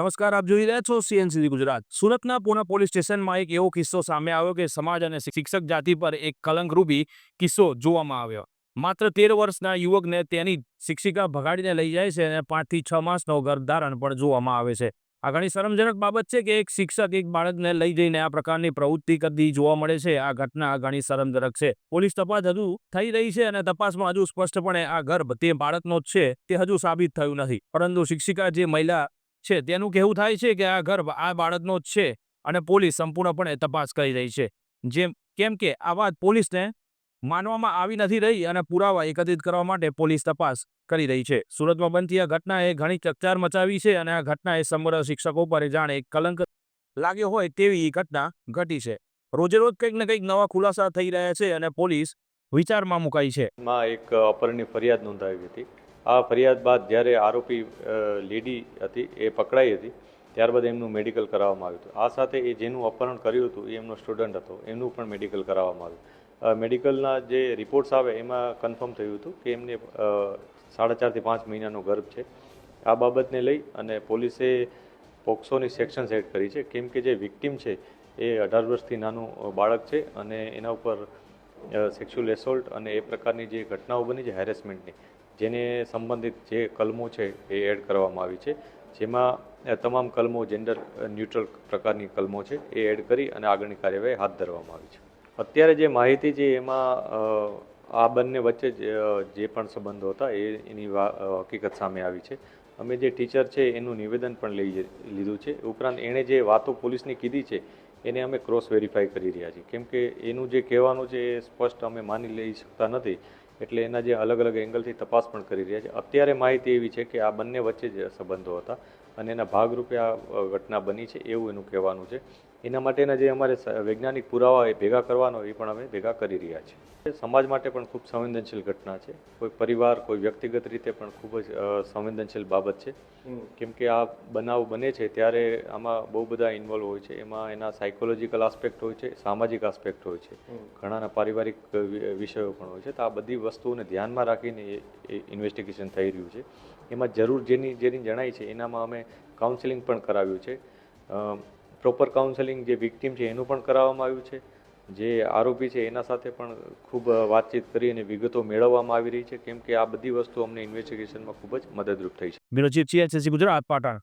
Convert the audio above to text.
નમસ્કાર, આપ જોઈ રહ્યા છો સીએનસીડી ગુજરાત. સુરતના પૂના પોલીસ સ્ટેશનમાં એક એવો કિસ્સો સામે આવ્યો કે સમાજ અને શિક્ષક જાતિ પર એક કલંકરૂપી કિસ્સો જોવામાં આવ્યો. માત્ર 13 વર્ષના યુવકને તેની શિક્ષિકા ભગાડીને લઈ જાય છે અને 5 થી 6 માસનો ગર્ભધારણ પણ જોવામાં આવે છે. આ ઘણી શરમજનક બાબત છે કે એક શિક્ષક એક બાળકને લઈ જઈને આ પ્રકારની પ્રવૃત્તિ કરતી જોવા મળે છે. આ ઘટના ઘણી શરમજનક છે. પોલીસ તપાસ હજુ થઈ રહી છે અને તપાસમાં હજુ સ્પષ્ટપણે આ ગર્ભ તે બાળકનો જ છે તે હજુ સાબિત થયું નથી. પરંતુ શિક્ષિકા જે મહિલા છે તેનું કહેવું થાય છે કે આ ગર્ભ આ બાળકનો જ છે અને પોલીસ સંપૂર્ણપણે તપાસ કરી રહી છે. કેમ કે આ વાત પોલીસને માનવામાં આવી નથી રહી અને પુરાવા એકત્રિત કરવા માટે પોલીસ તપાસ કરી રહી છે. સુરતમાં બનતી આ ઘટનાએ ઘણી ચકચાર મચાવી છે અને આ ઘટનાએ સમગ્ર શિક્ષકો પર જાણે એક કલંક લાગ્યો હોય તેવી ઘટના ઘટી છે. રોજે રોજ કંઈક ને કંઈક નવા ખુલાસા થઈ રહ્યા છે અને પોલીસ વિચારમાં મુકાઈ છે. એક અપહરણની ફરિયાદ નોંધાવી હતી. આ ફરિયાદ બાદ જ્યારે આરોપી લેડી હતી એ પકડાઈ હતી ત્યારબાદ એમનું મેડિકલ કરાવવામાં આવ્યું હતું. આ સાથે એ જેનું અપહરણ કર્યું હતું એ એમનો સ્ટુડન્ટ હતો, એમનું પણ મેડિકલ કરાવવામાં આવ્યું. મેડિકલના જે રિપોર્ટ્સ આવે એમાં કન્ફર્મ થયું હતું કે એમને 4.5 થી 5 મહિનાનો ગર્ભ છે. આ બાબતને લઈ અને પોલીસે પોક્સોની સેક્શન સેટ કરી છે, કેમ કે જે વિક્ટિમ છે એ 18 વર્ષથી નાનું બાળક છે અને એના ઉપર સેક્સ્યુઅલ એસોલ્ટ અને એ પ્રકારની જે ઘટનાઓ બની છે હેરેસમેન્ટની, જેને સંબંધિત જે કલમો છે એ એડ કરવામાં આવી છે, જેમાં તમામ કલમો જેન્ડર ન્યુટ્રલ પ્રકારની કલમો છે એ એડ કરી અને આગળની કાર્યવાહી હાથ ધરવામાં આવી છે. અત્યારે જે માહિતી છે એમાં આ બંને વચ્ચે જે પણ સંબંધો હતા એની હકીકત સામે આવી છે. અમે જે ટીચર છે એનું નિવેદન પણ લીધું છે. ઉપરાંત એણે જે વાતો પોલીસની કીધી છે એને અમે ક્રોસ વેરીફાઈ કરી રહ્યા છીએ, કેમ કે એનું જે કહેવાનું છે એ સ્પષ્ટ અમે માની લઈ શકતા નથી, એટલે એના જે અલગ અલગ એંગલથી તપાસ પણ કરી રહ્યા છે. અત્યારે માહિતી એવી છે કે આ બંને વચ્ચે જ સંબંધો હતા અને એના ભાગરૂપે આ ઘટના બની છે એવું એનું કહેવાનું છે. એના માટેના જે અમારે વૈજ્ઞાનિક પુરાવા એ ભેગા કરવાનો એ પણ અમે ભેગા કરી રહ્યા છીએ. સમાજ માટે પણ ખૂબ સંવેદનશીલ ઘટના છે. કોઈ પરિવાર, કોઈ વ્યક્તિગત રીતે પણ ખૂબ જ સંવેદનશીલ બાબત છે, કેમ કે આ બનાવ બને છે ત્યારે આમાં બહુ બધા ઇન્વોલ્વ હોય છે. એમાં એના સાયકોલોજીકલ આસ્પેક્ટ હોય છે, સામાજિક આસ્પેક્ટ હોય છે, ઘણાના પારિવારિક વિષયો પણ હોય છે. તો આ બધી વસ્તુઓને ધ્યાનમાં રાખીને એ ઇન્વેસ્ટિગેશન થઈ રહ્યું છે. એમાં જરૂર જેની જણાય છે એનામાં અમે કાઉન્સેલિંગ પણ કરાવ્યું છે. પ્રોપર કાઉન્સેલિંગ જે વિક્ટિમ છે એનું પણ કરાવવામાં આવ્યું છે. જે આરોપી છે એના સાથે પણ ખૂબ વાતચીત કરી અને વિગતો મેળવવામાં આવી રહી છે, કેમ કે આ બધી વસ્તુ અમને ઇન્વેસ્ટિગેશનમાં ખૂબ જ મદદરૂપ થઈ છે. Bureau chief, CNCD Gujarat, Patan.